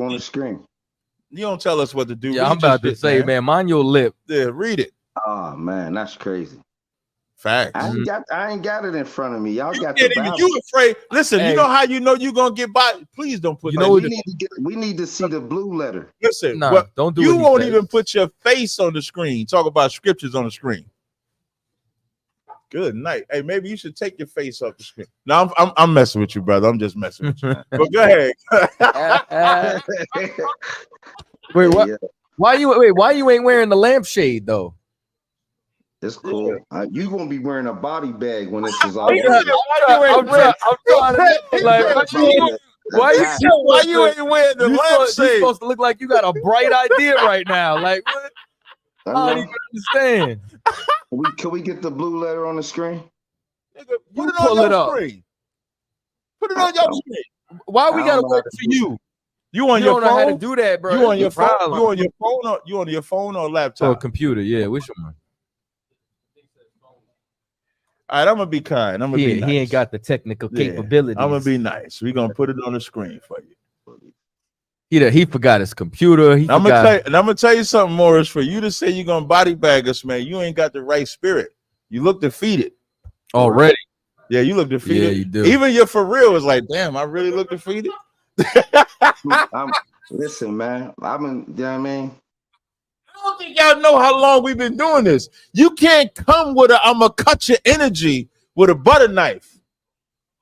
on the screen. You don't tell us what to do. Yeah, I'm about to say, man, mind your lip. Yeah, read it. Oh man, that's crazy. Facts. I ain't got it in front of me. Y'all got the Bible. You afraid? Listen, you know how you know you're gonna get by. Please don't put. We need to see the blue letter. Listen, don't do. You won't even put your face on the screen. Talk about scriptures on the screen. Good night. Hey, maybe you should take your face off the screen. No, I'm messing with you, brother. I'm just messing with you. But go ahead. Wait, what? Yeah. Why you ain't wearing the lampshade though? It's cool. You gonna be wearing a body bag when this is all over. I'm trying to like, why you ain't wearing the lampshade? You're supposed to look like you got a bright idea right now. Like what? I don't even understand. Can we get the blue letter on the screen? Nigga, put it on your screen. Put it on your screen. Why we gotta wait for you? You on your phone? Know how to do that, bro. You on your phone? You on your phone or laptop? Or computer? Yeah, which one? All right, I'm gonna be kind. I'm gonna be nice. He ain't got the technical capabilities. I'm gonna be nice. We're gonna put it on the screen for you. He forgot his computer. I'm gonna tell you something, Morris. For you to say you're gonna body bag us, man, you ain't got the right spirit. You look defeated already. Yeah, you look defeated. Yeah, you do. Even your for real is like, damn, I really look defeated. Listen, man. You know what I mean? I don't think y'all know how long we've been doing this. You can't come with I'm gonna cut your energy with a butter knife.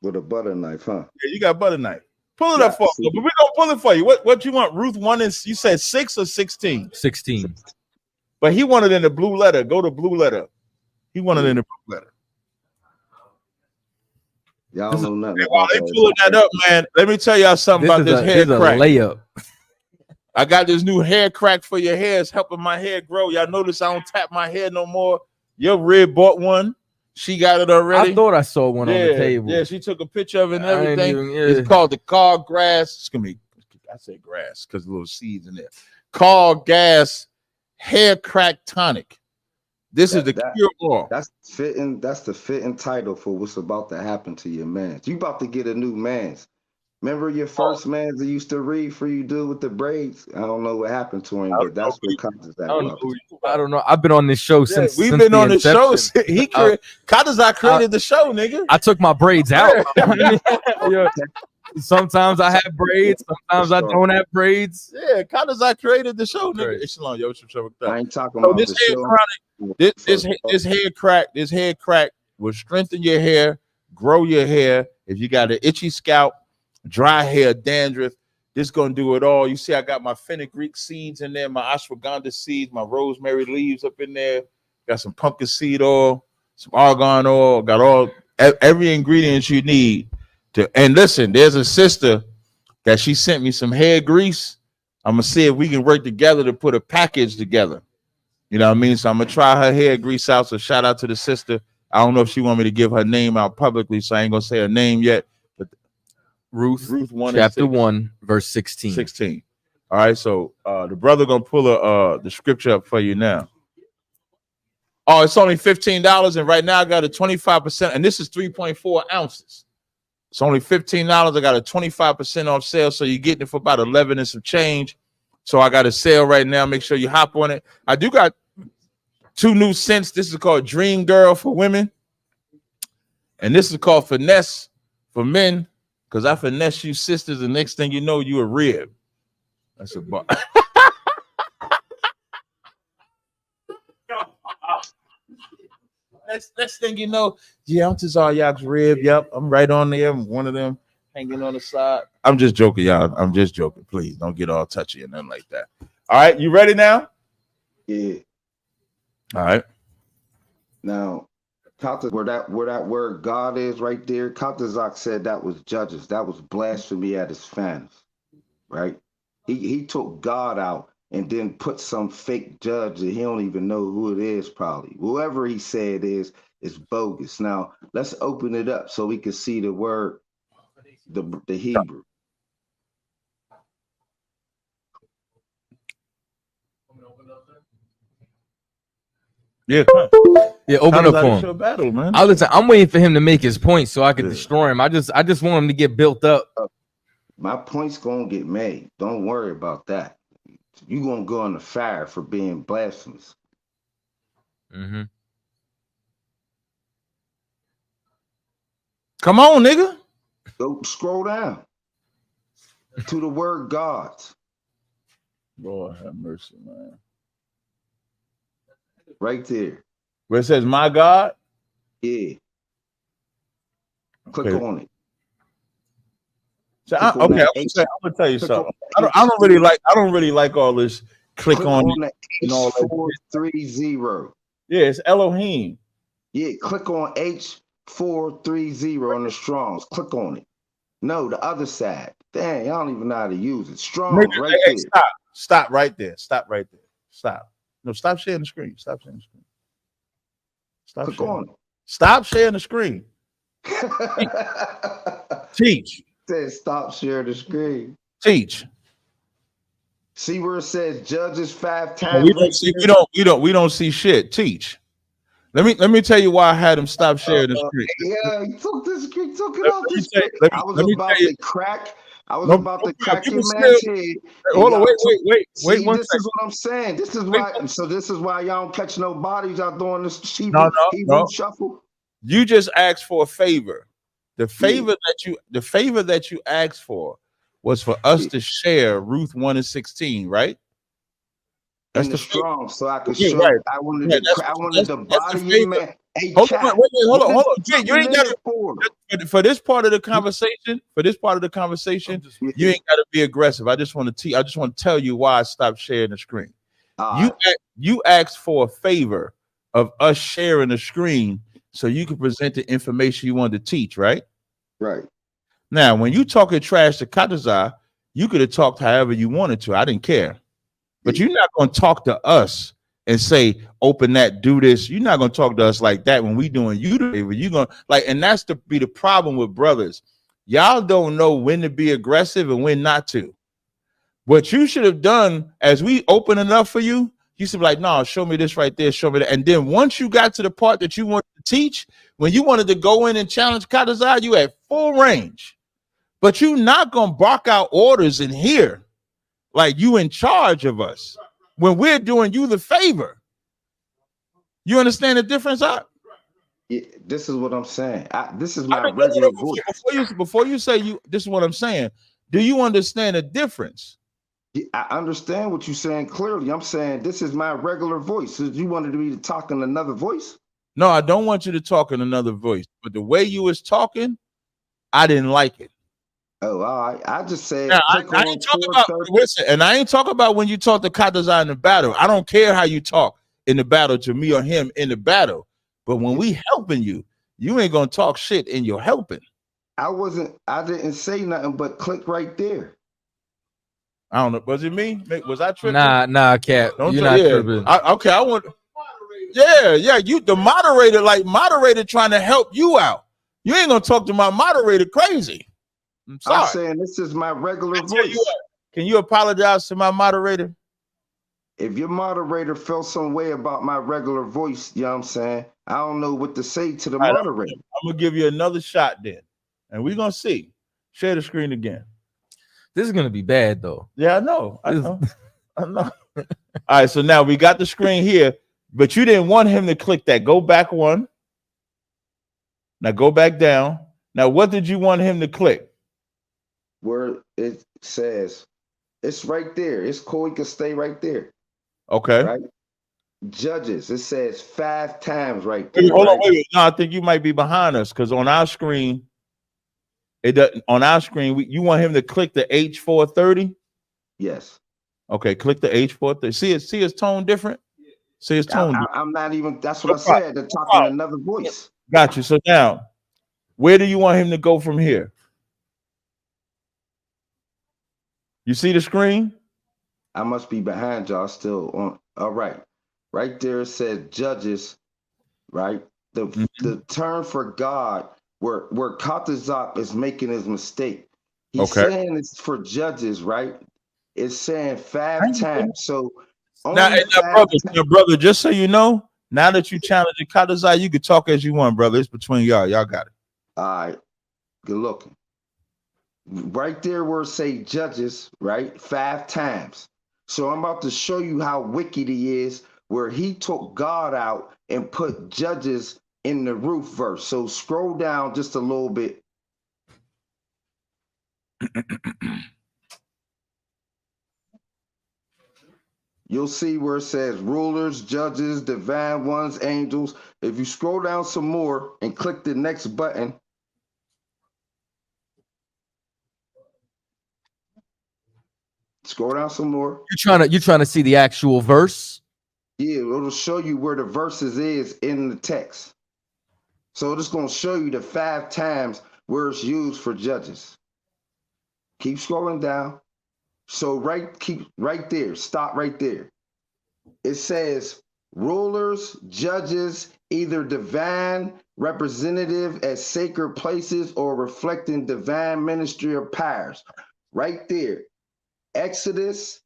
With a butter knife, huh? Yeah, you got butter knife. Pull it up for us. But we're gonna pull it for you. What you want? Ruth 1 is you said 6 or 16? 16. But he wanted in the blue letter. Go to blue letter. He wanted in the blue letter. Y'all know nothing. While they pulling that up, man, let me tell y'all something about this hair crack. Layup. I got this new hair crack for your hair. It's helping my hair grow. Y'all notice I don't tap my hair no more. Your Red bought one. She got it already. I thought I saw one on the table. Yeah, she took a picture of it and everything. It's called the Car Grass. It's gonna be, I say grass because little seeds in there. Car Gas Hair Crack Tonic. This is the cure all. That's fitting. That's the fitting title for what's about to happen to your man. You about to get a new man's. Remember your first man that used to read for you, dude, with the braids? I don't know what happened to him, but that's what ChaaTaza. I don't know. I've been on this show since we've been on the show. ChaaTaza created the show, nigga. I took my braids out. Sometimes I have braids. Sometimes I don't have braids. Yeah, ChaaTaza created the show, nigga. I ain't talking about this hair crack. This hair crack will strengthen your hair, grow your hair. If you got an itchy scalp, dry hair, dandruff, this gonna do it all. You see, I got my fenugreek seeds in there, my ashwagandha seeds, my rosemary leaves up in there. Got some pumpkin seed oil, some argan oil. Got every ingredient you need to. And listen, there's a sister that she sent me some hair grease. I'm gonna see if we can work together to put a package together. You know what I mean? So I'm gonna try her hair grease out. So shout out to the sister. I don't know if she want me to give her name out publicly, so I ain't gonna say her name yet. Ruth 1 chapter 1 verse 16. 16. All right, so the brother gonna pull the scripture up for you now. Oh, it's only $15, and right now I got a 25%, and this is 3.4 ounces. It's only $15. I got a 25% off sale, so you're getting it for about 11 and some change. So I got a sale right now. Make sure you hop on it. I do got 2 new scents. This is called Dream Girl for women, and this is called Finesse for men. Because I finesse you sisters, and next thing you know, you a rib. That's a bar. next thing you know, yeah, I'm just all y'all's rib. Yep, I'm right on there. I'm one of them hanging on the side. I'm just joking, y'all. I'm just joking. Please don't get all touchy and nothing like that. All right, you ready now? Yeah. All right. Now, where that word God is right there, ChaaTaza said that was judges. That was blasphemy at its finest, right? He took God out and then put some fake judge that he don't even know who it is probably. Whoever he said is bogus. Now, let's open it up so we can see the word, the Hebrew. Yeah, open up for him. Battle, man. I'm waiting for him to make his point so I can destroy him. I just want him to get built up. My point's gonna get made. Don't worry about that. You gonna go in the fire for being blasphemous. Mm-hmm. Come on, nigga. Go scroll down to the word gods. Lord have mercy, man. Right there. Where it says my God. Yeah. Click Okay. on it. So Click I'm on gonna tell you click something. on I don't really like all this click click on on it the and all that shit. H430. Yeah, it's Elohim. Yeah, click on H430 on the Strongs. Click on it. No, the other side. Dang, y'all don't even know how to use it. Strongs, Nigga, right hey, there. stop right there. Stop right there. Stop. No, stop sharing the screen. Stop sharing the screen. Stop Click sharing. on Stop sharing the screen. it. Teach. Said stop sharing the screen. Teach. See where it says judges 5 We times don't right see. there? We don't see shit. Teach. Let me tell you why I had him stop sharing the screen. Yeah, he took the screen, took it Let off me the tell screen. you, I was let me about tell you. to crack. I was No, about to problem. crack You your can still. man's head. And Hold on. y'all took. Wait. See, One this is what I'm saying. This is wait. why. So this is why y'all don't catch no bodies out doing this No. Hebrew shuffle. You just asked for a favor. The Yeah, favor that you asked for was for us yeah. to share Ruth 1:16, right? That's In the the favor. strong, so I could Yeah, right. show. I wanted Right. to. I wanted to That's the body your favor. man. Hey, Hold on, chat. hold What on, is hold on. you You ain't jumping in got it for? for this part of the conversation. For this part of the conversation, Yeah. you ain't got to be aggressive. I just want to tell you why I stopped sharing the screen. All right. You asked for a favor of us sharing the screen so you could present the information you wanted to teach, right? Right. Now, when you talking trash to ChaaTaza, you could have talked however you wanted to. I didn't care. But you're not going to talk to us and say, open that, do this. You're not going to talk to us like that when we doing you the favor. You're going to like, and that's the be the problem with brothers. Y'all don't know when to be aggressive and when not to. What you should have done as we open enough for you, you should be like, no, show me this right there, show me that. And then once you got to the part that you wanted to teach, when you wanted to go in and challenge ChaaTaza, you had full range. But you're not going to bark out orders in here like you in charge of us when we're doing you the favor. You understand the difference? Yeah, this is what I'm saying. This is my regular voice. Before you say this is what I'm saying. Do you understand the difference? Yeah, I understand what you're saying clearly. I'm saying this is my regular voice. So you wanted me to talk in another voice? No, I don't want you to talk in another voice. But the way you was talking, I didn't like it. Oh, all right. I just said Now, click I on ain't talking about listen, and I ain't talking about when you talk to ChaaTaza in the battle. I don't care how you talk in the battle to me or him in the battle. But when we helping you, you ain't gonna talk shit in your helping. I didn't say nothing but click right there. I don't know. Was it me? Was I tripping? Nah, Cap. You're not tripping. Okay, I want. Yeah. You, the moderator, moderator trying to help you out. You ain't gonna talk to my moderator crazy. I'm sorry. I'm saying this is my regular voice. Can you apologize to my moderator? If your moderator felt some way about my regular voice, you know what I'm saying? I don't know what to say to the moderator. I'm gonna give you another shot then, and we're gonna see. Share the screen again. This is gonna be bad though. Yeah, I know. I know. All right, so now we got the screen here, but you didn't want him to click that. Go back one. Now go back down. Now, what did you want him to click? Where it says, it's right there. It's cool. You can stay right there. Okay. Right? Judges. It says 5 times right there. Hold on, wait. No, I think you might be behind us because on our screen, it doesn't. On our screen, you want him to click the H430. Yes. Okay, click the H430. See his tone different. See his tone. I'm not even. That's what I said. They're talking another voice. Got you. So now, where do you want him to go from here? You see the screen? I must be behind y'all still on. All right. Right there it says judges, right? The term for God, where ChaaTaza is making his mistake. He's saying it's for judges, right? It's saying 5 times. So now, brother, just so you know, now that you challenge the ChaaTaza, you can talk as you want, brother. It's between y'all. Y'all got it. All right. Good looking. right there where it say judges, right? 5 times. So I'm about to show you how wicked he is, where he took God out and put judges in the Ruth verse. So scroll down just a little bit. You'll see where it says rulers, judges, divine ones, angels. If you scroll down some more and click the next button, scroll down some more. You're trying to see the actual verse? Yeah, it'll show you where the verses is in the text. So it's going to show you the 5 times where it's used for judges. Keep scrolling down. So keep right there. Stop right there. It says rulers, judges, either divine representative at sacred places or reflecting divine ministry or powers. Right there. Exodus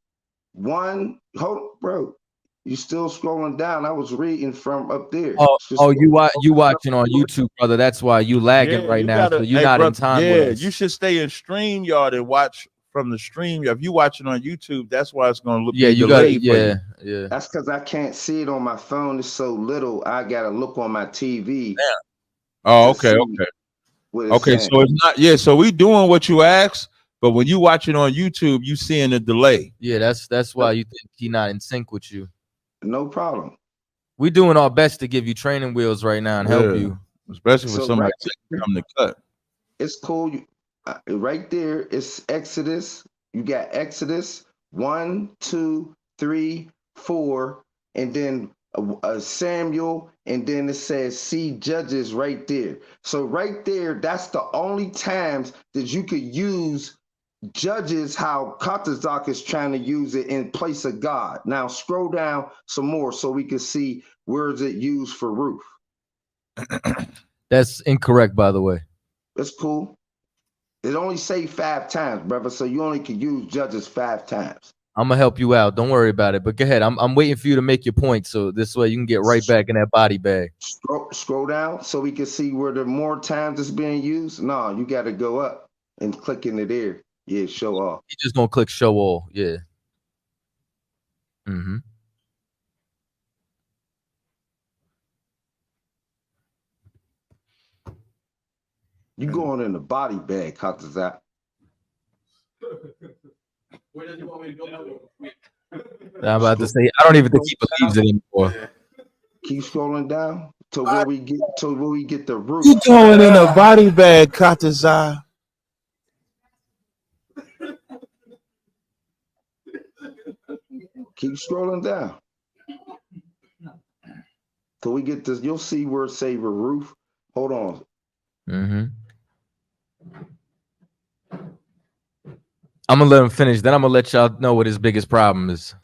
1. Hold, bro. You still scrolling down. I was reading from up there. You watching on YouTube, brother. That's why you lagging right now. So you're not in time with us. You should stay in StreamYard and watch from the stream. If you watching on YouTube, that's why it's gonna look delayed. Yeah. That's because I can't see it on my phone. It's so little. I gotta look on my TV. Yeah. Oh, okay. Okay, so it's not. Yeah, so we doing what you asked, but when you watching on YouTube, you seeing a delay. Yeah, that's why you think he not in sync with you. No problem. We're doing our best to give you training wheels right now and help you, especially for somebody come to cut. It's cool. Right there, it's Exodus. You got Exodus 1, 2, 3, 4, and then Samuel, and then it says see judges right there. So right there, that's the only times that you could use judges how ChaaTaza is trying to use it in place of God. Now scroll down some more so we can see where is it used for Ruth. That's incorrect, by the way. That's cool. It only say 5 times, brother, so you only can use judges 5 times. I'm gonna help you out. Don't worry about it. But go ahead. I'm waiting for you to make your point, so this way you can get right back in that body bag. Scroll down so we can see where the more times it's being used. No, you got to go up and click in it there. Yeah, show off. You just gonna click show all. Yeah. Mm-hmm. You going in the body bag, ChaaTaza. Where does he want me to go? I'm about to say I don't even think he believes it anymore. Keep scrolling down to where we get the root. You going in a body bag, ChaaTaza. Keep scrolling down. Till we get this, you'll see where it say Ruth. Hold on. Mm-hmm. I'm gonna let him finish. Then I'm gonna let y'all know what his biggest problem is.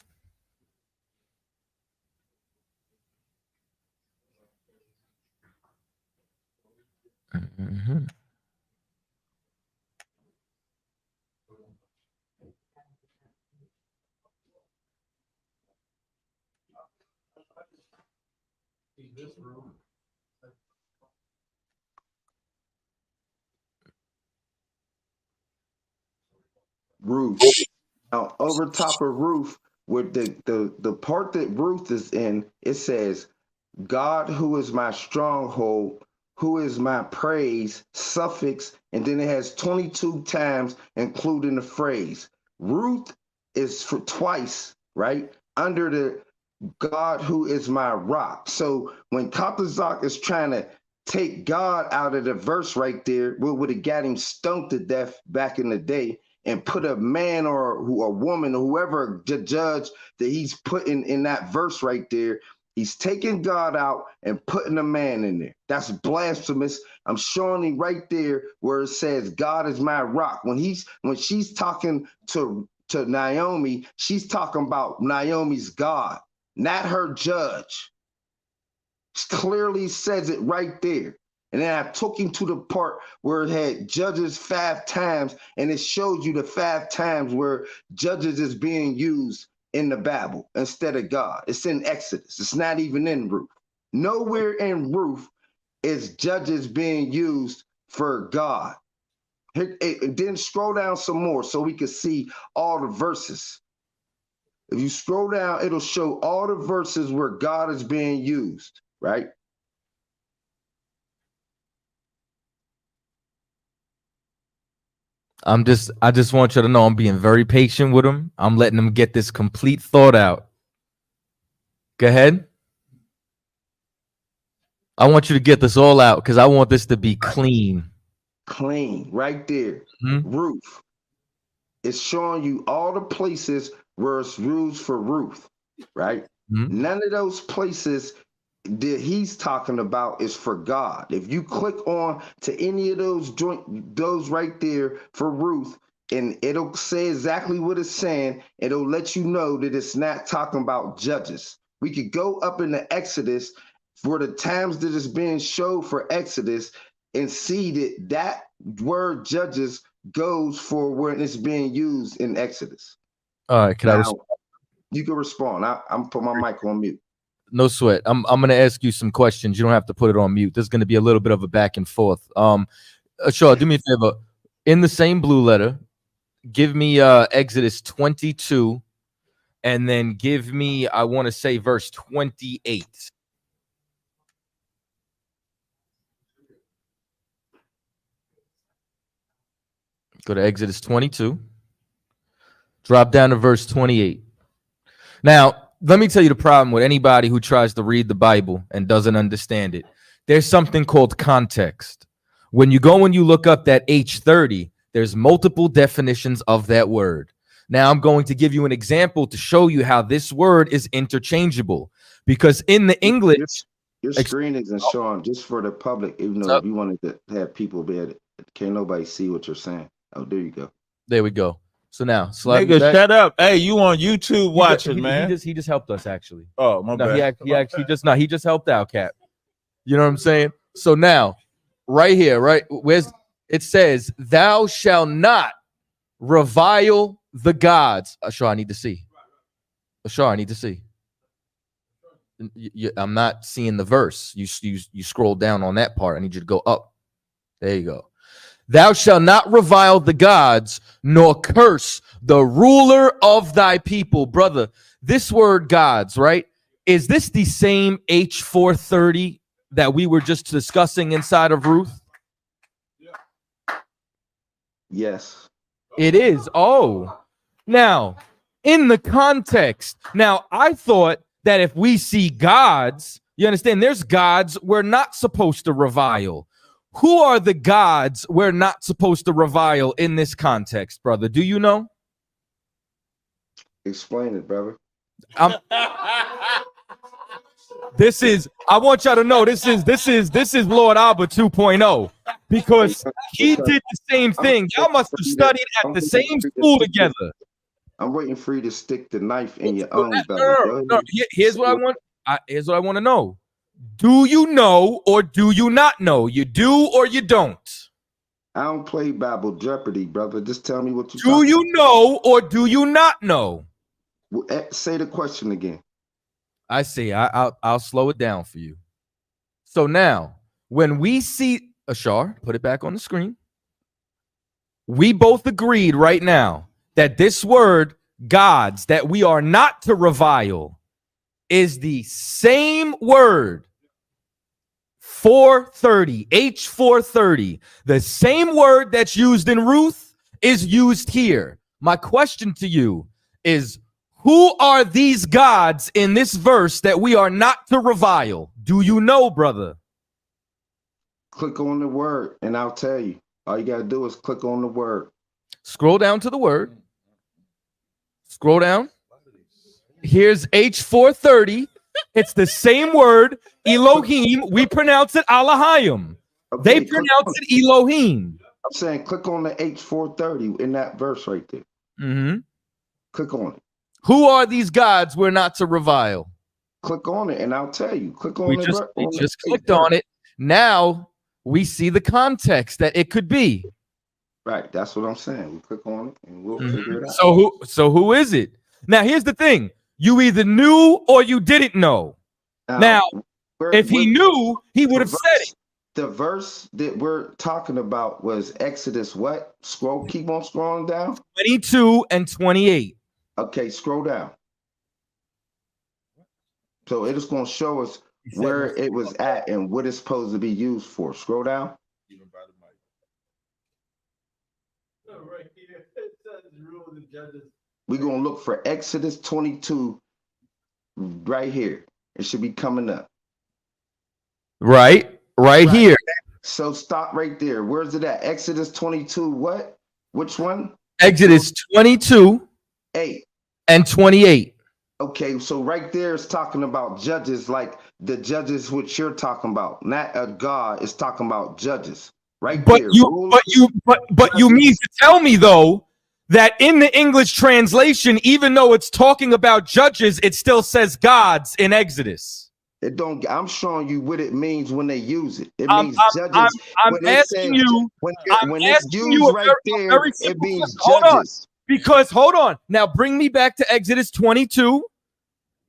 Mm-hmm. Ruth. Now over top of Ruth, with the part that Ruth is in, it says, God who is my stronghold, who is my praise, suffix, and then it has 22 times, including the phrase. Ruth is for twice, right? Under the God who is my rock. So when ChaaTaza is trying to take God out of the verse right there, what would have got him stoned to death back in the day, and put a man or a woman or whoever the judge that he's putting in that verse right there, he's taking God out and putting a man in there. That's blasphemous. I'm showing you right there where it says God is my rock. When she's talking to Naomi, she's talking about Naomi's God, not her judge. It clearly says it right there. And then I took him to the part where it had judges 5 times, and it showed you the 5 times where judges is being used in the Bible instead of God. It's in Exodus. It's not even in Ruth. Nowhere in Ruth is judges being used for God And then scroll down some more so we can see all the verses. If you scroll down, it'll show all the verses where God is being used, right? I just want you to know I'm being very patient with him. I'm letting him get this complete thought out. Go ahead. I want you to get this all out because I want this to be clean. Clean, right there. Ruth. It's showing you all the places where it's used for Ruth, right? None of those places that he's talking about is for God. If you click on to any of those right there for Ruth, and it'll say exactly what it's saying, it'll let you know that it's not talking about judges. We could go up into Exodus for the times that it's being showed for Exodus and see that word judges goes for when it's being used in Exodus. All right, can I respond? You can respond. I'm put my mic on mute. No sweat. I'm going to ask you some questions. You don't have to put it on mute. There's going to be a little bit of a back and forth. Sure, do me a favor. In the same blue letter, give me Exodus 22, and then give me, I want to say, verse 28. Go to Exodus 22. Drop down to verse 28. Now, let me tell you the problem with anybody who tries to read the Bible and doesn't understand it. There's something called context. When you go and you look up that H30, there's multiple definitions of that word. Now, I'm going to give you an example to show you how this word is interchangeable. Because in the English... Your screen isn't showing, just for the public, even though if you wanted to have people be able to, can't nobody see what you're saying. Oh, there you go. There we go. So now, slide nigga, shut up. Hey, you on YouTube watching, man. He just helped us, actually. Oh, my bad. He just helped out, Cap. You know what I'm saying? So now, right here, right, where's it says, thou shalt not revile the gods. Ashar, I need to see. Ashar, I need to see. I'm not seeing the verse. You scroll down on that part. I need you to go up. There you go. Thou shalt not revile the gods, nor curse the ruler of thy people. Brother, this word gods, right? Is this the same H430 that we were just discussing inside of Ruth? Yes. It is. Oh. Now, in the context, now I thought that if we see gods, you understand, there's gods we're not supposed to revile. Who are the gods we're not supposed to revile in this context, brother? Do you know? Explain it, brother. I want y'all to know this is Lord Albert 2.0, because he did the same thing. Y'all must have studied at the same school together. I'm waiting for you to stick the knife in your own belly. No, here's what I want. Here's what I want to know. Do you know or do you not know? You do or you don't? I don't play Bible Jeopardy, brother. Just tell me what you do. You know or do you not know? Say the question again. I see. I'll slow it down for you. So now, when we see Ashar, put it back on the screen. We both agreed right now that this word gods that we are not to revile is the same word 430, H430. The same word that's used in Ruth is used here. My question to you is, who are these gods in this verse that we are not to revile? Do you know, brother? Click on the word and I'll tell you. All you got to do is click on the word. Scroll down to the word. Scroll down. Here's H430. It's the same word, Elohim. We pronounce it Elohim. Okay, they pronounce it Elohim. I'm saying click on the H430 in that verse right there. Mm-hmm. Click on it. Who are these gods we're not to revile? Click on it and I'll tell you. Click on we just clicked on it. Now we see the context that it could be. Right. That's what I'm saying. We click on it and we'll figure it out. So who is it? Now, here's the thing. You either knew or you didn't know. Now if he knew, he would have said it. The verse that we're talking about was Exodus what? Keep on scrolling down. 22 and 28. Okay, scroll down. So it is going to show us where it was at and what it's supposed to be used for. Scroll down. Right here. It says rules and judges. We're going to look for Exodus 22 right here. It should be coming up. Right here. So stop right there. Where's it at? Exodus 22 what? Which one? Exodus 22 8 and 28. Okay, so right there is talking about judges, like the judges which you're talking about. Not a God is talking about judges. Right But there. you mean to tell me though that in the English translation, even though it's talking about judges, it still says gods in Exodus. It don't. I'm showing you what it means when they use it. It means judges. I'm asking you. When it's used right there, it means judges. Because hold on, now bring me back to Exodus 22.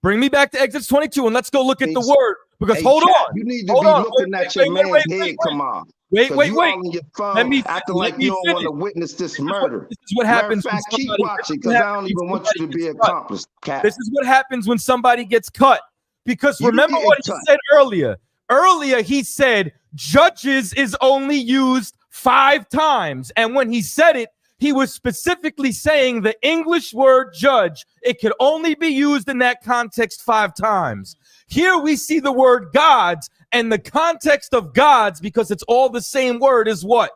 Bring me back to Exodus 22, and let's go look at the word. Because hold on, you need to be looking at your man's head. Come on. Wait. On your phone, acting like you don't want to witness this murder. This is what happens. Matter of fact, keep watching because I don't even want you to be accomplice. Cat. This is what happens when somebody gets cut. Because remember what he said earlier. Earlier, he said judges is only used 5 times. And when he said it, he was specifically saying the English word judge, it could only be used in that context 5 times. Here we see the word gods, and the context of gods, because it's all the same word, is what?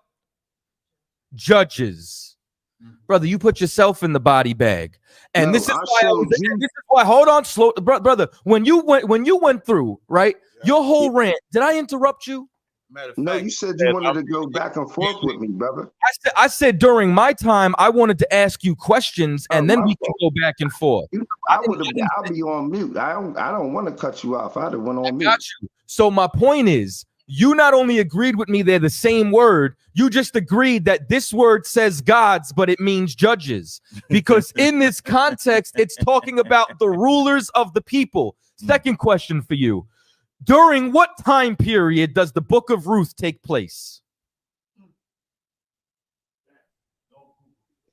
Judges. Brother, you put yourself in the body bag. And this is why hold on, slow, brother. When you went through, right, your whole rant, did I interrupt you? No, you said you wanted to go back and forth with me, brother. I said during my time, I wanted to ask you questions, and then we can go back and forth. I'll be on mute. I don't want to cut you off. I'd have went on mute. Got you. So my point is, you not only agreed with me they're the same word, you just agreed that this word says gods, but it means judges. Because in this context, it's talking about the rulers of the people. Second question for you. During what time period does the book of Ruth take place?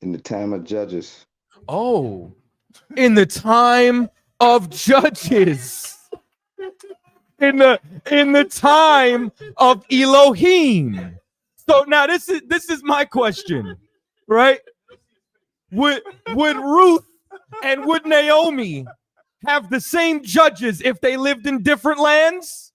In the time of Judges. Oh, in the time of Judges. In the time of Elohim. So now this is my question, right? Would Ruth and would Naomi have the same judges if they lived in different lands?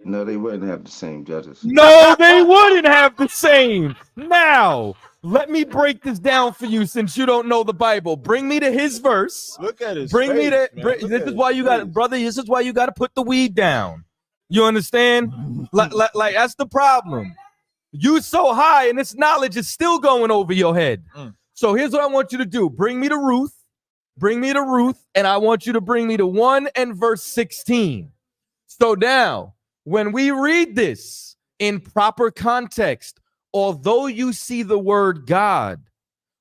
No, they wouldn't have the same judges. No, they wouldn't have the same. Now, let me break this down for you since you don't know the Bible. Bring me to his verse. Look at his Bring face, me to man. this is why you got, brother, this is why you got to put the weed down. You understand? like that's the problem. You so high and this knowledge is still going over your head. So here's what I want you to do. Bring me to Ruth. Bring me to Ruth, and I want you to bring me to 1 and verse 16. So now, when we read this in proper context, although you see the word God,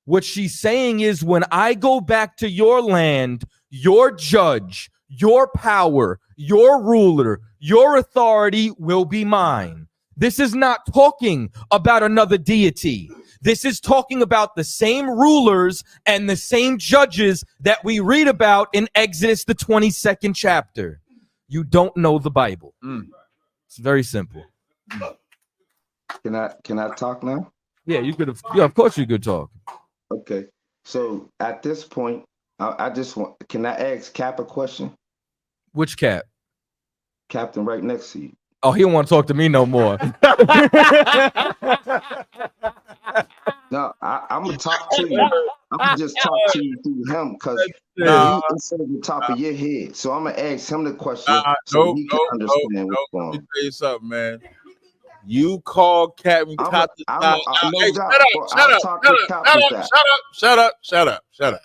what she's saying is when I go back to your land, your judge, your power, your ruler, your authority will be mine. This is not talking about another deity. This is talking about the same rulers and the same judges that we read about in Exodus, the 22nd chapter. You don't know the Bible. It's very simple. Can I talk now? Yeah, you could have. Yeah, of course you could talk. Okay. So at this point, I just want. Can I ask Cap a question? Which Cap? Captain right next to you. Oh, he don't want to talk to me no more. No, I'm gonna talk to you. I'm gonna just talk to you through him because it's at the top of your head. So I'm gonna ask him the question so he can understand what's going on. Let me tell you something, man. You call Captain ChaaTaza. Shut up.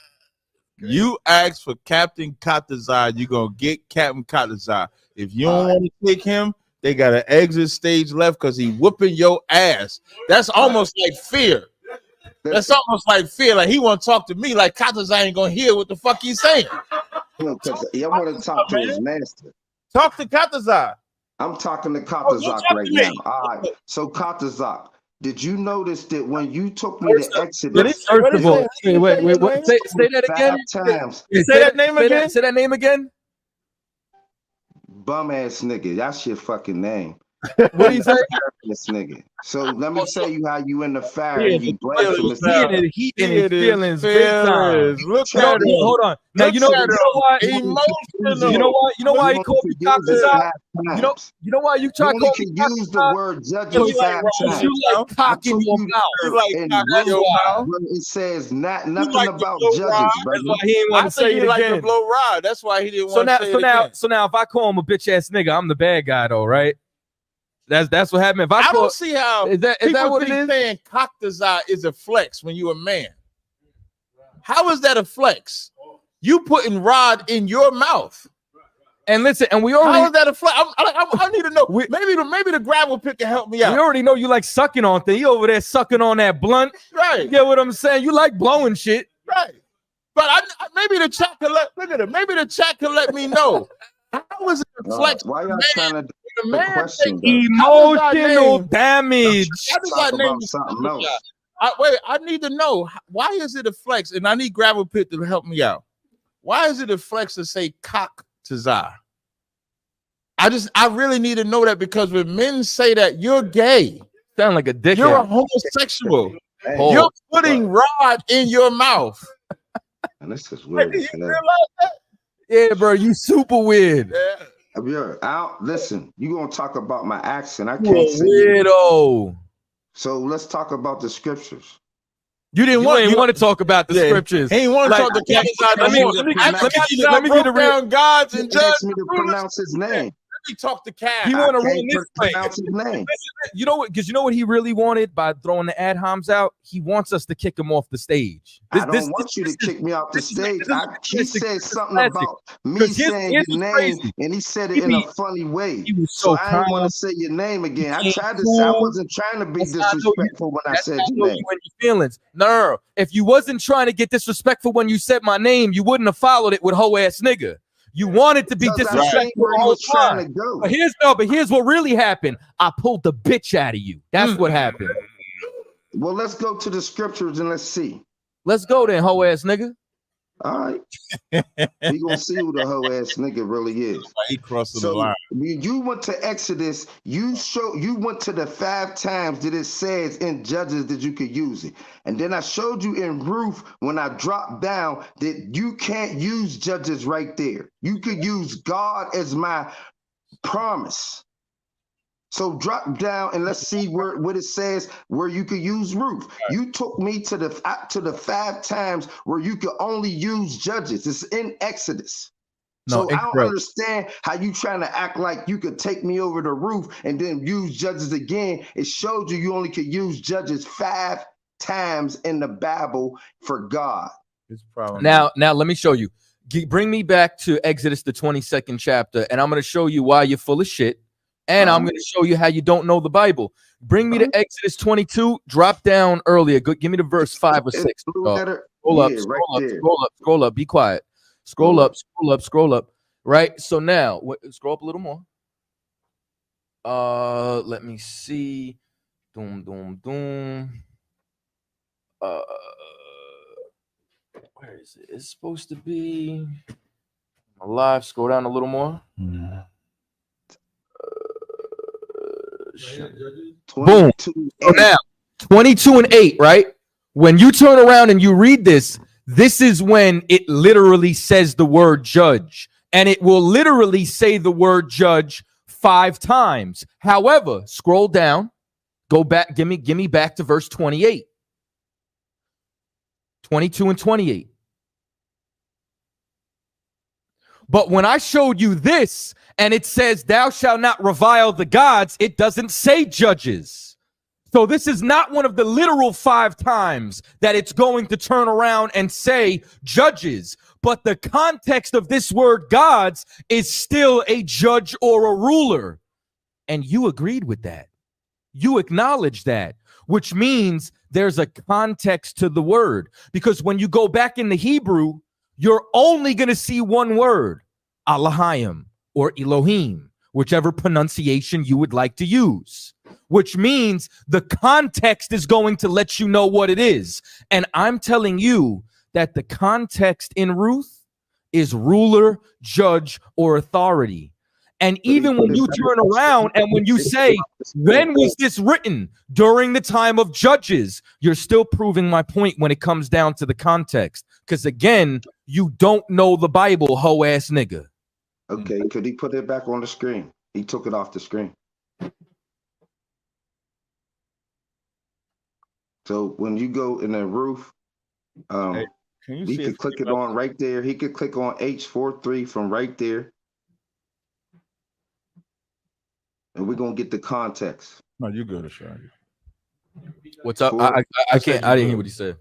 You ask for Captain ChaaTaza, you're gonna get Captain ChaaTaza. If you don't want to take him, they got an exit stage left because he whooping your ass. That's almost like fear. That's almost like fear. Like he want to talk to me like ChaaTaza ain't gonna hear what the fuck he's saying. Because I want to talk to his master. Talk to ChaaTaza. I'm talking to you ChaaTaza talk right to me. now. All right. So ChaaTaza, did you notice that when you took me to Exodus, First of all, wait. What? Say that again. 5 times, Say that name again. Say that name again. bum ass nigga, that's your fucking name. What do you say? This nigga. So let me tell you how you in the fire, Yeah, you feelings blasphemous now. nigga. He in his feelings big time. Look You know, at him. hold on. Now you know why Emotional. you know why he You called only me can use it ChaaTaza? 5 You know times. why you You try to only call me can use the ChaaTaza? word You judges like 5 Rose, times. You like I cock in took your you mouth. You like in cock in Ruth, your mouth. where it says You nothing like to about blow judges, rod. brother. That's why he didn't want I to say think it he like to again. blow rod. That's why he didn't So want now, to say it again. now, if I call him a bitch ass nigga, I'm the bad guy though, right? That's what happened. If I I call, don't see how is that people what it think is? saying ChaaTaza is a flex when you're a man. How is that a flex? You putting rod in your mouth. And listen, and we How already is that a flex? I need to know. Maybe the gravel pit can help me we out. already know you like sucking on things. You over there sucking on that blunt. You Right, get what I'm saying? You like blowing shit. right. But maybe the chat can look at it. Maybe the chat can let me know. How is it a flex? Why y'all Man, trying to do the the man question, take though? Emotional damage. How does Talk that name about something else. I need to know why is it a flex, and I need gravel pit to help me out. Why is it a flex to say ChaaTaza? I really need to know that, because when men say that, you're gay, Sound like a dickhead. you're a homosexual. Hey, You're putting rod in your mouth. and this is weird as You hell. realize that? Yeah, bro, you super weird. Yeah. Listen, you gonna talk about my accent? I You can't a say it. weirdo. So let's talk about the scriptures. You didn't want to talk about the scriptures. He ain't want to Like, talk to ChaaTaza no let me- more. let me- let me get the real. down gods and He asked judges. me to pronounce his name. Let me talk to Cat. He I want to run can't this way. pronounce his name. You know what? Because you know what he really wanted by throwing the ad homs out. He wants us to kick him off the stage. I don't want you to kick me off the stage. He said something classic. about me Because saying here's your what's name, crazy. and he said it He in a be- funny way. He was So so I didn't want calm. to say your name again. I became tried to say I cool. wasn't trying to be That's how I know you- disrespectful when I That's said how I your know name. you and your feelings. No. If you wasn't trying to get disrespectful when you said my name, you wouldn't have followed it with hoe ass nigga. You wanted to be Because I disrespectful seen where the he whole was trying time. to go. But here's what really happened. I pulled the bitch out of you. That's what happened. Well, let's go to the scriptures and let's see. Let's go then, hoe ass nigga. All right. We gonna see who the hoe ass nigga really is. He crossed the So line. when you went to Exodus, you went to the 5 times that it says in Judges that you could use it. And then I showed you in Ruth when I dropped down that you can't use Judges right there. You could use God as my promise. So drop down and let's see what it says where you could use Ruth. You took me to the 5 times where you could only use Judges. It's in Exodus. No, So I don't understand how you trying to act like you could take me over the roof and then use Judges again. It showed you only could use Judges 5 times in the Bible for God. Now let me show you. Bring me back to Exodus, the 22nd chapter, and I'm going to show you why you're full of shit. And I'm going to show you how you don't know the Bible. Bring me to Exodus 22. Drop down earlier. Give me the verse 5 or 6. Scroll up. Be quiet. Scroll up. Right. So now, scroll up a little more. Let me see. Where is it? It's supposed to be alive. Scroll down a little more. Boom. So now 22:8, right? When you turn around and you read this, this is when it literally says the word judge, and it will literally say the word judge 5 times. However, scroll down, go back, give me back to verse 28. 22 and 28. But when I showed you this and it says, thou shalt not revile the gods, it doesn't say judges. So this is not one of the literal 5 times that it's going to turn around and say judges. But the context of this word gods is still a judge or a ruler. And you agreed with that. You acknowledge that, which means there's a context to the word. Because when you go back in the Hebrew, you're only going to see one word, Elohim or Elohim, whichever pronunciation you would like to use, which means the context is going to let you know what it is. And I'm telling you that the context in Ruth is ruler, judge, or authority. And even when you turn around and when you say, when was this written? During the time of Judges, you're still proving my point when it comes down to the context. Because again, you don't know the Bible, hoe ass nigga. Okay, could he put it back on the screen? He took it off the screen. So when you go in the Ruth, he could click it on right there. He could click on H43 from right there. And we're gonna get the context. No, you good, Ashar. What's up? I can't. I didn't hear what he said.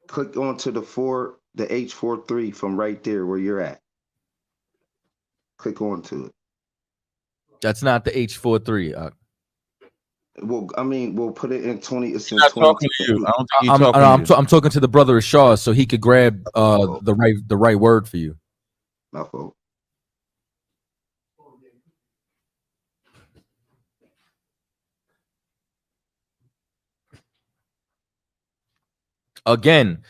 Click onto the H43 from right there where you're at. Click onto it. That's not the H43. Well, I mean, we'll put it in 20. It's in not 20. talking to you. I don't think he's talking to you. I'm talking to the brother of Shaw, so he could grab the right word for you. My fault. Again,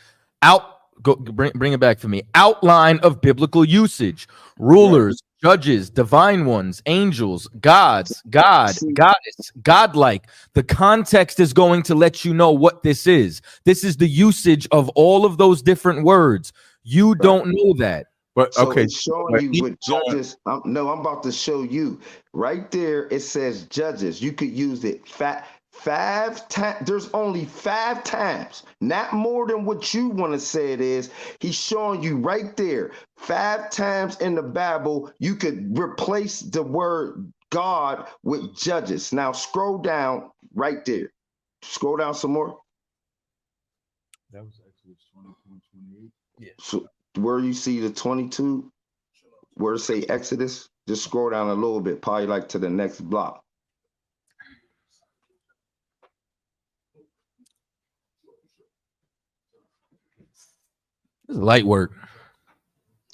bring it back for me. Outline of biblical usage: rulers, judges, divine ones, angels, gods, God, goddess, godlike. The context is going to let you know what this is. This is the usage of all of those different words. You don't know that. But So okay, it's showing you with judges. I'm about to show you right there. It says judges. You could use it 5 times. There's only 5 times, not more than what you want to say it is. He's showing you right there 5 times in the Bible. You could replace the word God with judges. Now scroll down right there. Scroll down some more. That was Exodus 22:28. Yeah. So where you see the 22, where it say Exodus, just scroll down a little bit, probably like to the next block. This is light work.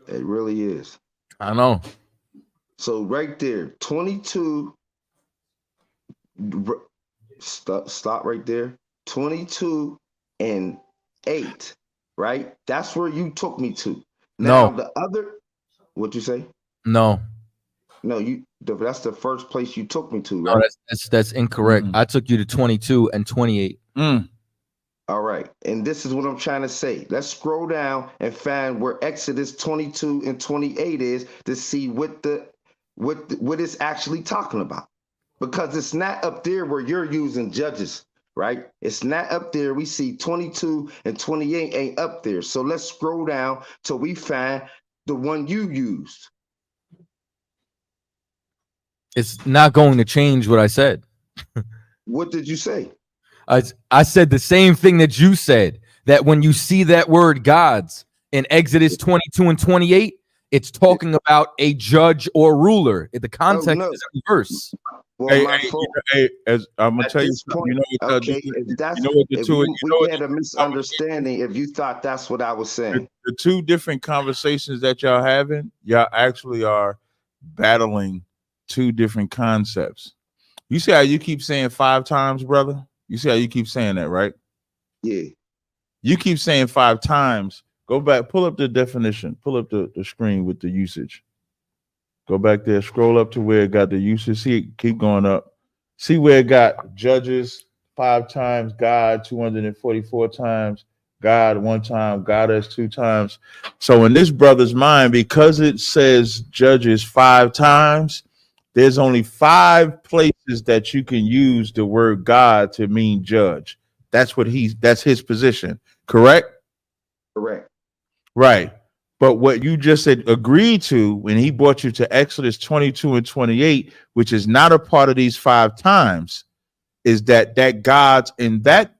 It really is. I know. So right there, 22, stop right there, 22 and 8, right? That's where you took me to. Now No. the other, what'd you say? No. No, that's the first place you took me to, No, right? that's incorrect. I took you to 22 and 28. All right, and this is what I'm trying to say. Let's scroll down and find where Exodus 22 and 28 is to see what it's actually talking about. Because it's not up there where you're using judges, right? It's not up there. We see 22 and 28 ain't up there. So let's scroll down till we find the one you used. It's not going to change what I said. What did you say? I said the same thing that you said, that when you see that word gods in Exodus 22 and 28, it's talking about a judge or ruler. The context is in the verse. Well, as I'm gonna tell you something. We had a misunderstanding if you thought that's what I was saying. The 2 different conversations that y'all having, y'all actually are battling 2 different concepts. You see how you keep saying 5 times, brother? You see how you keep saying that, right? Yeah. You keep saying 5 times. Go back, pull up the definition, pull up the screen with the usage. Go back there, scroll up to where it got the usage. See, keep going up. See where it got judges 5 times, God 244 times, God 1 time, goddess 2 times. So in this brother's mind, because it says judges 5 times, there's only 5 places that you can use the word God to mean judge. That's his position. Correct? Correct. Right. But what you just said agreed to when he brought you to Exodus 22 and 28, which is not a part of these 5 times, is that God's in that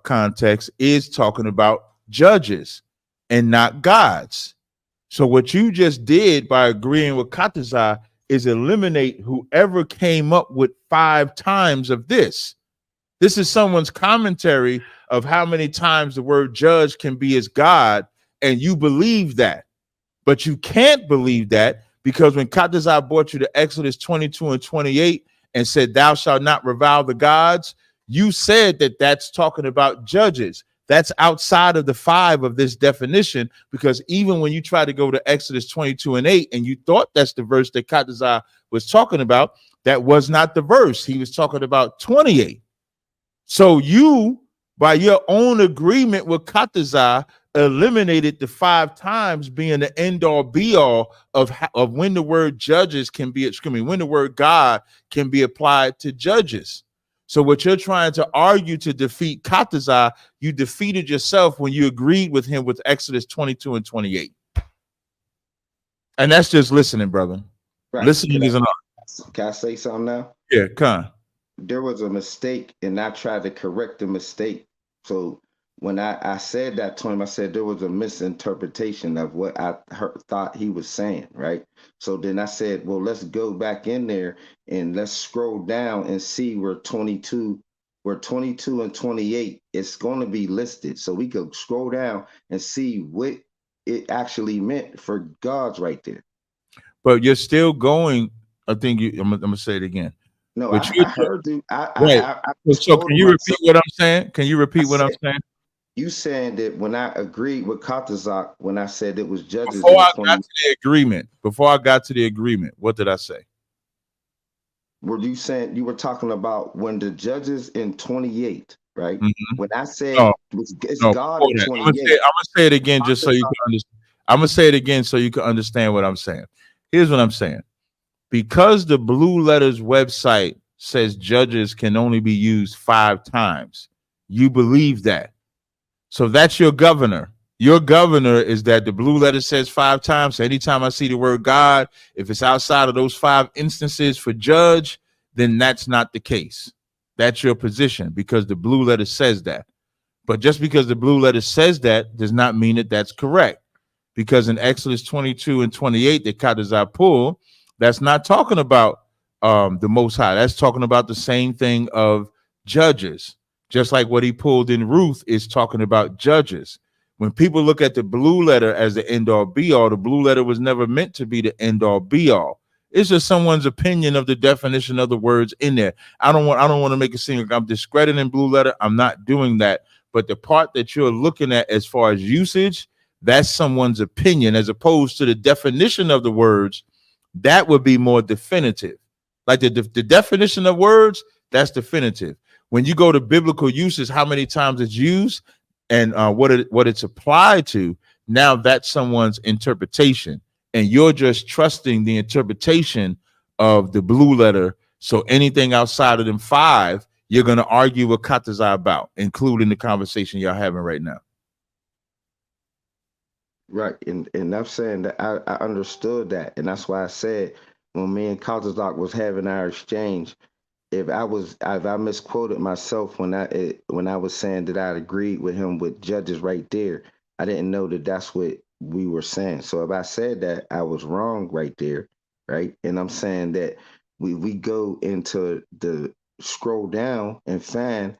context is talking about judges and not gods. So what you just did by agreeing with ChaaTaza is eliminate whoever came up with 5 times of this. This is someone's commentary of how many times the word judge can be as God, and you believe that. But you can't believe that because when ChaaTaza brought you to Exodus 22 and 28 and said, thou shalt not revile the gods, you said that that's talking about judges. That's outside of the 5 of this definition, because even when you try to go to Exodus 22 and 8 and you thought that's the verse that ChaaTaza was talking about, that was not the verse. He was talking about 28. So you, by your own agreement with ChaaTaza, eliminated the 5 times being the end all be all of when the word judges can be, when the word God can be applied to judges. So what you're trying to argue to defeat ChaaTaza, you defeated yourself when you agreed with him with Exodus 22 and 28. And that's just listening, brother. Right. Listening is an art. Can I say something now? Yeah, come. There was a mistake, and I tried to correct the mistake. So when I said that to him, I said there was a misinterpretation of what I thought he was saying, right? So then I said, well, let's go back in there and let's scroll down and see where 22 and 28 is going to be listed. So we could scroll down and see what it actually meant for God's right there. But you're still going, I think I'm gonna say it again. No, I heard you. So can you repeat what I'm saying? Can you repeat what I'm saying? You saying that when I agreed with ChaaTaza, when I said it was judges. Before I got to the agreement, what did I say? Were you saying you were talking about when the judges in 28, right? Mm-hmm. When I said it's God in 28. I'm gonna say it again just so you can understand. I'm gonna say it again so you can understand what I'm saying. Here's what I'm saying. Because the Blue Letters website says judges can only be used 5 times, you believe that. So that's your governor. Your governor is that the Blue Letter says 5 times. So anytime I see the word God, if it's outside of those 5 instances for judge, then that's not the case. That's your position because the Blue Letter says that. But just because the Blue Letter says that does not mean that that's correct. Because in Exodus 22 and 28 that ChaaTaza pulled, that's not talking about the Most High. That's talking about the same thing of judges. Just like what he pulled in Ruth is talking about judges. When people look at the Blue Letter as the end all be all, the Blue Letter was never meant to be the end all be all. It's just someone's opinion of the definition of the words in there. I don't want to make it seem like I'm discrediting Blue Letter. I'm not doing that. But the part that you're looking at as far as usage, that's someone's opinion as opposed to the definition of the words. That would be more definitive. Like the definition of words, that's definitive. When you go to biblical uses, how many times it's used and what it's applied to, now that's someone's interpretation. And you're just trusting the interpretation of the Blue Letter. So anything outside of them 5, you're going to argue with ChaaTaza about, including the conversation y'all having right now. Right. And I'm saying that I understood that. And that's why I said when me and ChaaTaza was having our exchange, if I misquoted myself when I was saying that I agreed with him with judges right there, I didn't know that that's what we were saying. So if I said that, I was wrong right there, right? And I'm saying that we go into the scroll down and find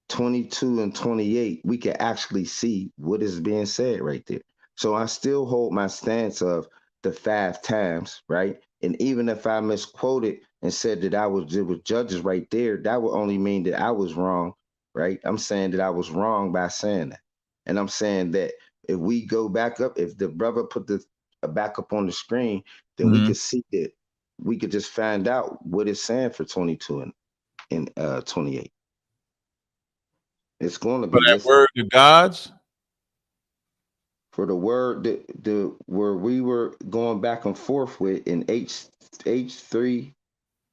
22 and 28, we can actually see what is being said right there. So I still hold my stance of the 5 times, right? And even if I misquoted and said that it was judges right there, that would only mean that I was wrong, right? I'm saying that I was wrong by saying that. And I'm saying that if we go back up, if the brother put the back up on the screen, then we could see that we could just find out what it's saying for 22 and 28. It's going to be for that word to gods. For the word the where we were going back and forth with in H3,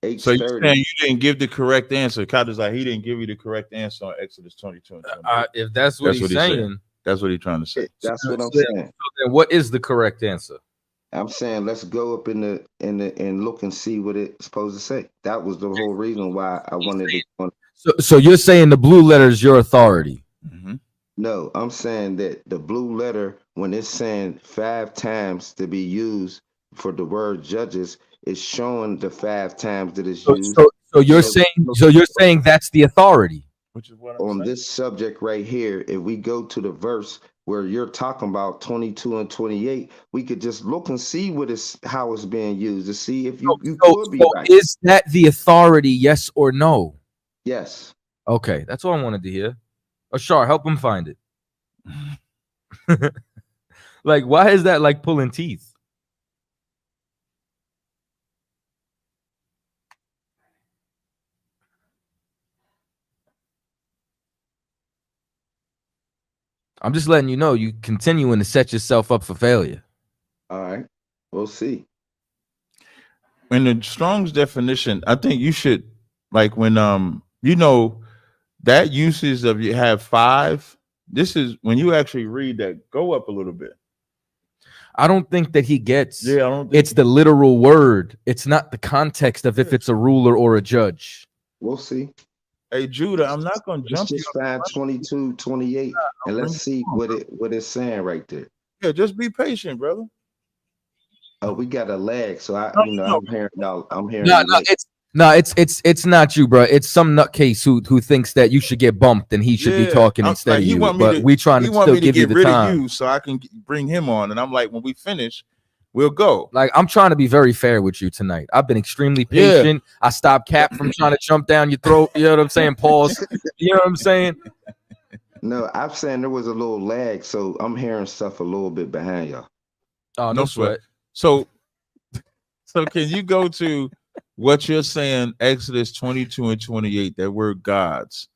H30. So you're saying you didn't give the correct answer. ChaaTaza, he didn't give you the correct answer on Exodus 22 and 28. If that's what he's saying, that's what he's trying to say. That's what I'm saying. So then what is the correct answer? I'm saying let's go up in and look and see what it's supposed to say. That was the whole reason why I wanted to. So you're saying the Blue Letter is your authority? Mm-hmm. No, I'm saying that the Blue Letter, when it's saying 5 times to be used for the word judges, is showing the 5 times that it's used. So you're saying that's the authority. Which is what on this subject right here. If we go to the verse where you're talking about 22 and 28, we could just look and see how it's being used to see if you could be right. Is that the authority, yes or no? Yes. Okay, that's all I wanted to hear. Ashar, help him find it. Like, why is that like pulling teeth? I'm just letting you know you continuing to set yourself up for failure. All right. We'll see. In the Strong's definition, I think you should, like, when you know that usage of you have 5. This is when you actually read that. Go up a little bit. I don't think that he gets. Yeah, I don't think it's the literal word. It's not the context of if it's a ruler or a judge. We'll see. Hey, Judah, I'm not going to jump. Let's just find 22, 28, and let's see what it's saying right there. Yeah, just be patient, brother. Oh, we got a lag, so I'm hearing. It's not you, bro. It's some nutcase who thinks that you should get bumped and he should be talking instead of you. But we trying to still give you the time. You so I can bring him on, and I'm like, when we finish, we'll go. Like, I'm trying to be very fair with you tonight. I've been extremely patient. I stopped Cap from trying to jump down your throat. You know what I'm saying? Pause. You know what I'm saying? No, I'm saying there was a little lag, so I'm hearing stuff a little bit behind y'all. Oh, no sweat. So can you go to what you're saying, Exodus 22 and 28, that word gods?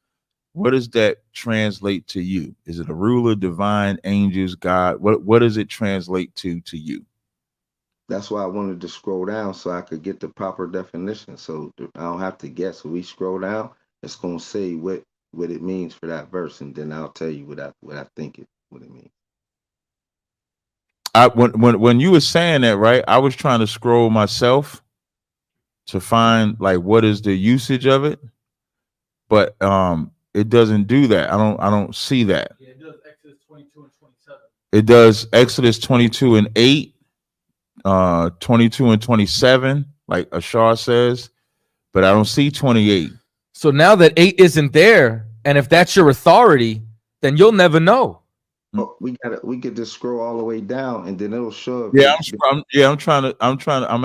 What does that translate to you? Is it a ruler, divine, angels, God? What does it translate to you? That's why I wanted to scroll down so I could get the proper definition. So I don't have to guess. When we scroll down, it's going to say what it means for that verse, and then I'll tell you what I think what it means. When you were saying that, right, I was trying to scroll myself to find like what is the usage of it, but it doesn't do that. I don't see that. Yeah, it does Exodus 22 and 27. It does Exodus 22 and 8, 22 and 27, like Ashar says, but I don't see 28. So now that 8 isn't there, and if that's your authority, then you'll never know. Oh, we could just scroll all the way down, and then it'll show. Yeah, I'm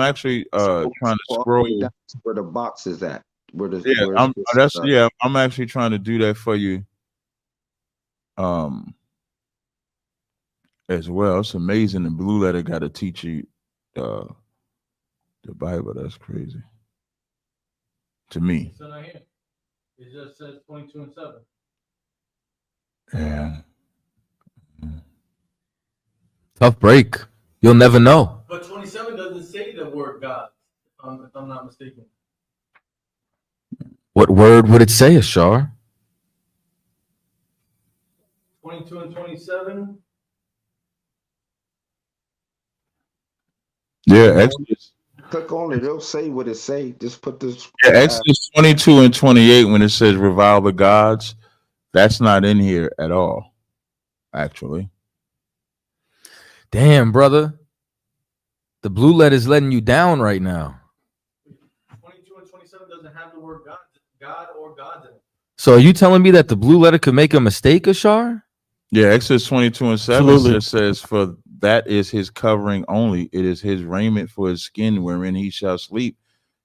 actually trying to scroll down to where the box is at. I'm actually trying to do that for you. As well. It's amazing the Blue Letter got to teach you the Bible. That's crazy to me. It's not here. It just says 22 and 7. Yeah. Tough break. You'll never know. But 27 doesn't say the word God, if I'm not mistaken. What word would it say, Ashar? 22 and 27. Yeah, Exodus. Click on it. It'll say what it say. Just put this. Yeah, Exodus 22 and 28, when it says revile the gods, that's not in here at all, actually. Damn, brother. The Blue Letter's letting you down right now. 22 and 27 doesn't have the word God or gods in it. So are you telling me that the Blue Letter could make a mistake, Ashar? Yeah, Exodus 22 and 7 Absolutely. says, for that is his covering only. It is his raiment for his skin wherein he shall sleep.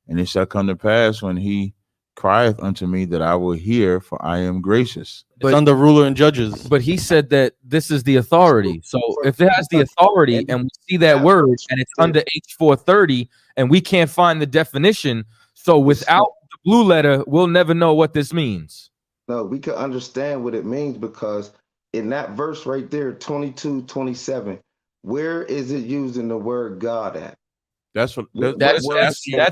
And it shall come to pass when he crieth unto me that I will hear, for I am gracious. It's under ruler and judges. But he said that this is the authority. So if it has the authority and we see that word and it's under H430 and we can't find the definition, so without the Blue Letter, we'll never know what this means. No, we could understand what it means because in that verse right there, 22, 27, where is it using the word God at? That's what that's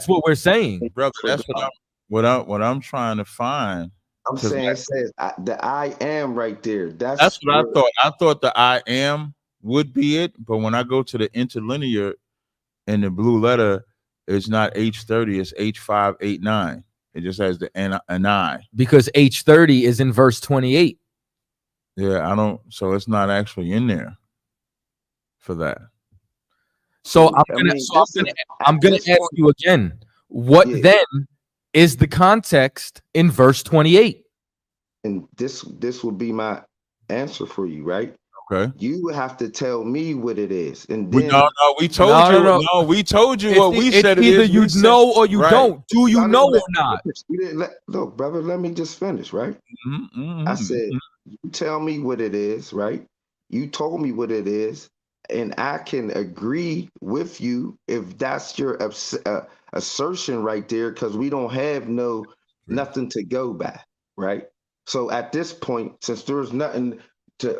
what we're saying, brother. That's what I'm trying to find. I'm saying it says the I am right there. That's what I thought. I thought the I am would be it, but when I go to the interlinear in the Blue Letter, it's not H30, it's H589. It just has the an I. Because H30 is in verse 28. Yeah, so it's not actually in there for that. So I'm gonna ask you again. What then is the context in verse 28? And this would be my answer for you, right? Okay. You have to tell me what it is, and We, then no, we told you. No. No, we told you what we said. It's either is. you know or you right. don't. Do you I know didn't or let, not? you didn't let, look, brother. Let me just finish, right? I said, you tell me what it is, right? You told me what it is, and I can agree with you if that's your assertion right there, because we don't have nothing to go by, right? So at this point, since there's nothing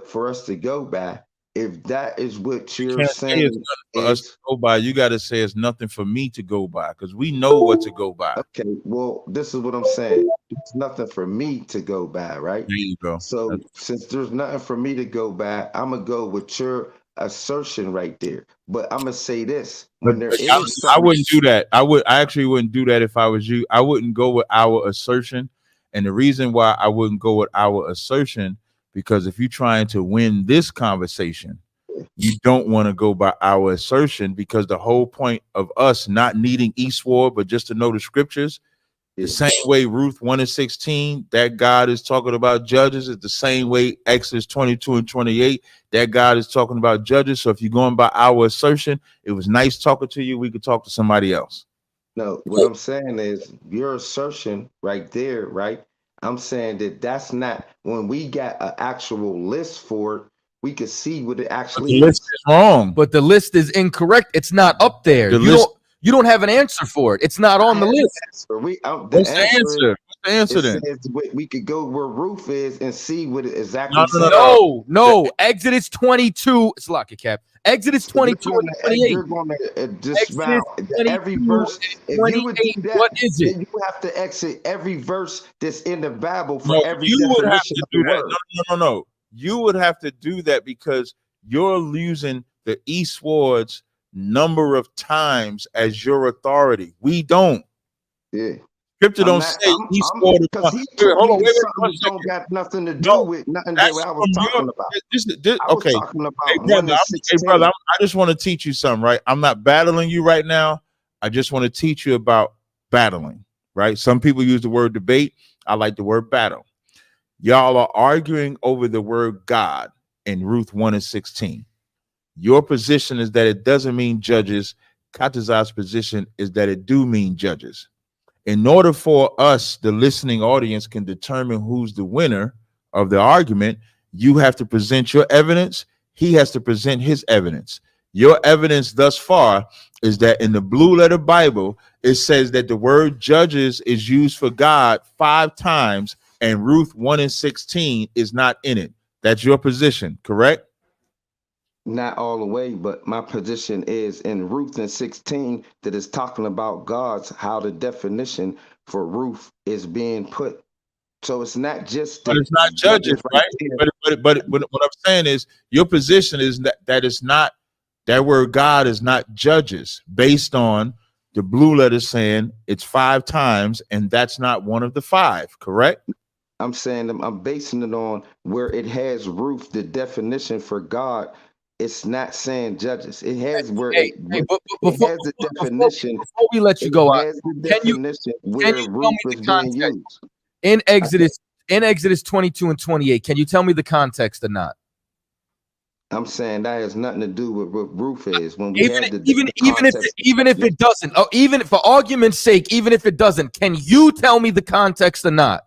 for us to go by, if that is what you're Can't say it's saying nothing for us to go by. You got to say it's nothing for me to go by, because we know what to go by. okay, well, this is what I'm saying. It's nothing for me to go by, right? There you go. So since there's nothing for me to go by, I'm gonna go with your assertion right there. But I'm gonna say this: when there is I something, wouldn't do that. I actually wouldn't do that if I was you. I wouldn't go with our assertion, and the reason why I wouldn't go with our assertion, because if you're trying to win this conversation, you don't want to go by our assertion, because the whole point of us not needing Eastward, but just to know the scriptures. The same way Ruth 1:16, that God is talking about judges, is the same way Exodus 22 and 28, that God is talking about judges. So if you're going by our assertion, it was nice talking to you. We could talk to somebody else. no, what I'm saying is your assertion right there, right? I'm saying that that's not when we got an actual list for it, we could see what it But actually the list is. is wrong. But the list is incorrect. It's not up there. You don't have an answer for it. It's not on the list. What's the answer? What's the answer then? We could go where Ruth is and see what it exactly says. No. Exodus 22. It's lock it, Cap. Exodus 22 and 28. You're going to disavow every verse. If you would do that, what is it? then you have to exit every verse that's in the Bible for No, every you would have definition to of do the that. word. No. You would have to do that because you're using the eastwards number of times as your authority. We don't. Yeah. Scripture don't say eastward. Because he took me to something that don't got nothing to do with nothing that I was talking about. I was talking about 1 and 16. Hey, brother, I just want to teach you something, right? I'm not battling you right now. I just want to teach you about battling, right? Some people use the word debate. I like the word battle. Y'all are arguing over the word God in Ruth 1:16. Your position is that it doesn't mean judges. ChaaTaza's position is that it do mean judges. In order for us, the listening audience, can determine who's the winner of the argument, you have to present your evidence. He has to present his evidence. Your evidence thus far is that in the blue letter Bible, it says that the word judges is used for God 5 times, and Ruth 1:16 is not in it. That's your position, correct? Not all the way, but my position is in Ruth and 16 that is talking about God's, how the definition for Ruth is being put. So it's not just But it's not judges, right? But what I'm saying is your position is that it's not, that word God is not judges, based on the blue letter saying it's 5 times, and that's not one of the 5, correct? I'm saying I'm basing it on where it has Ruth, the definition for God. It's not saying judges. It has where it has the definition. Before we let you go out, can you Ruth is being used in Exodus 22 and 28? Can you tell me the context or not? I'm saying that has nothing to do with what Ruth is. When we even have if it doesn't, even for argument's sake, even if it doesn't, can you tell me the context or not?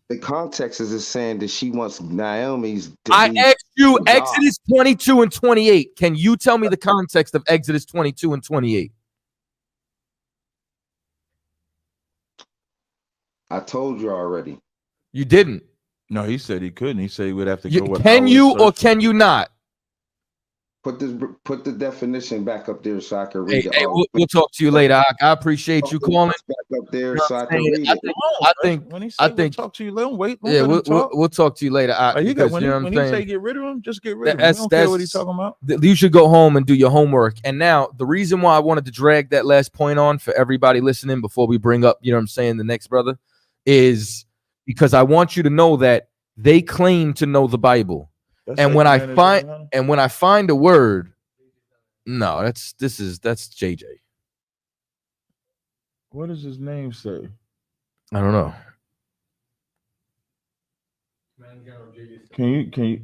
The context is saying that she wants Naomi's. I asked you Exodus 22 and 28. Can you tell me the context of Exodus 22 and 28? I told you already. You didn't. No, he said he couldn't. He said he would have to go with. Can you or can you not? Put the definition back up there so I can read it. Hey, we'll talk to you later. I appreciate you calling. Back up there so I can read it. I think when he said we'll talk to you, let him wait. Yeah, we'll talk to you later. When he say get rid of him, just get rid of him. We don't care what he's talking about. You should go home and do your homework. And now the reason why I wanted to drag that last point on for everybody listening before we bring up, the next brother, is because I want you to know that they claim to know the Bible. And when I find a word, no, that's JJ. What does his name say? I don't know. Can you